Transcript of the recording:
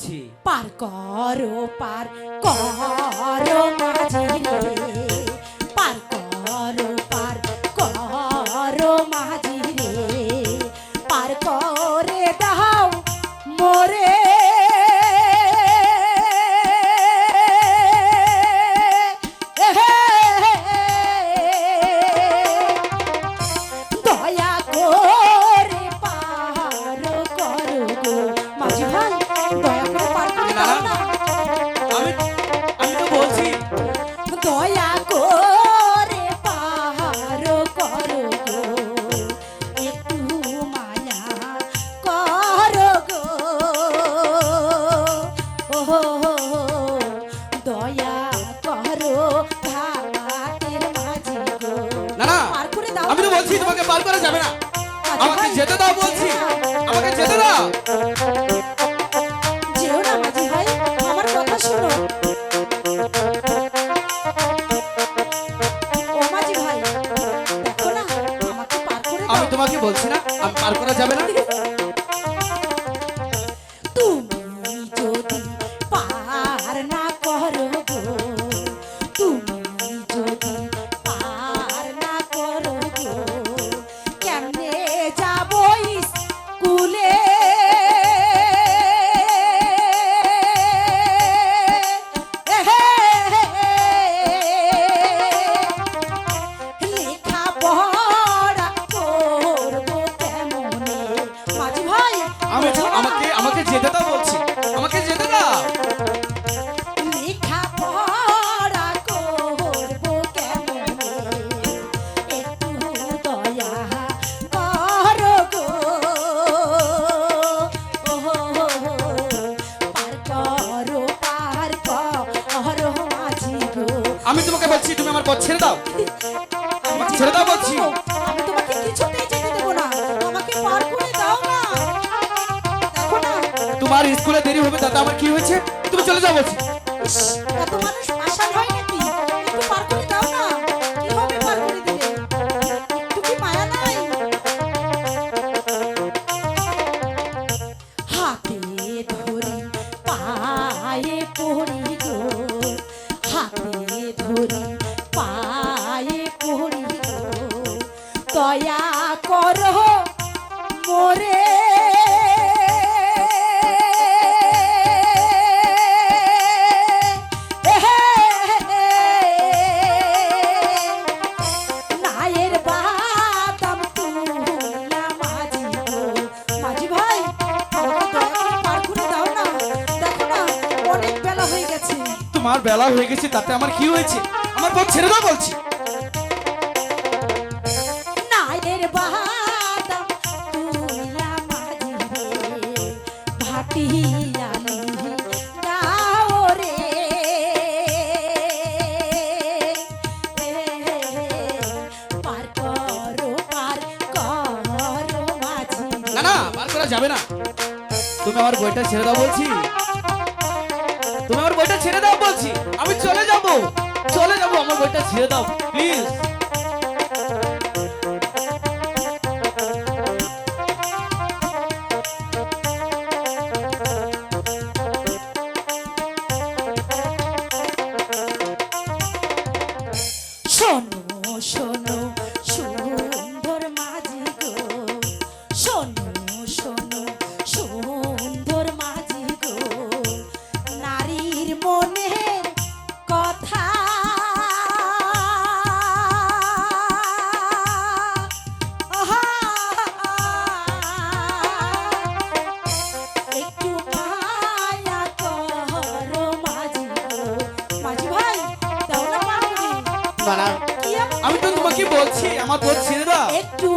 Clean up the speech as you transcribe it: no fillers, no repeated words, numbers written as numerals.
বলছি। পার করো মাঝি রে, পার করো মাঝি রে, পার করে দাও মোরে। দয়া করে পার করো গো মাঝি ভাই, দয়া করে পার করে দাও না। আমি আমি তো বলছি দয়া করে পার করো গো, একটু মায়া করো গো, ওহো দয়া করো ঘাটের মাঝি গো। না না, পার করে দাও। আমি তো বলছি তোমাকে পার করা যাবে না, আমাকে যেতে দাও বলছি, আমাকে যেতে দাও। যেও না মাঝি ভাই, আমার কথা শোনো। ও মাঝি ভাই, দেখো না, আমাকে পার করে দাও। আমি তোমাকে বলছি না আমি পার করা যাবে না। তুমি যদি পার না করো গো, তুমি যদি পার না করো গো, কেমনে যাবো স্কুলে? লেখা পড়া করবো কেমনে? মাঝি ভাই, আমি আমাকে আমাকে যেতে দাও বলছি, আমাকে যেতে দাও। লেখা পড়া করবো কেমনে? একটু দয়া করো গো, ওহো পার করো মাঝি গো। আমি তোমাকে বলছি তুমি আমার পথ ছেড়ে দাও, আমাকে ছেড়ে দাও বলছি। আমি তোমাকে কিছুতেই যেতে দেবো না, আমাকে পার করে দাও না। দেখো না, তোমার স্কুলে দেরি হবে তাতে আমার কি হয়েছে, তুমি চলে যাও বলছি। ইস, এত মানুষ আশা হয় নাকি? একটু পার করে দাও না। কিভাবে পার করে দিলে? একটু কি মায়া নাই? হাতে ধরি পায়ে পড়ি গো, হাতে ধরি পায়ে পড়ি গো, দয়া করো মোরে। নায়ের বাদাম তুলিয়া মাঝি গো, মাঝি ভাই, আমাকে দয়া করে পার করে দাও না। দেখো না, অনেক বেলা হয়ে গেছে। তোমার বেলা হয়ে গেছে তাতে আমার কি হয়েছে, আমার পথ ছেড়ে দাও বলছি। নায়ের বাদাম তুলিয়া মাঝি রে, ভাটিয়ালি গাও রে, পার করো মাঝি রে। না না, পার করা যাবে না, তুমি আমার বইটা ছেড়ে দাও বলছি, তুমি আমার বইটা ছেড়ে দাও বলছি। আমি চলে যাব, আমার বইটা ছেড়ে দাও প্লিজ। শোনো শোনো সুন্দর মাঝি গো, শোনো শোনো সুন্দর মাঝি গো, নারীর মনের কথা একটু মায়া করো মাঝি গো। মাঝি ভাই, দাও না পার করে। না না, কি আমি তো তোমাকে বলছি আমার পথ ছেড়ে দাও। একটু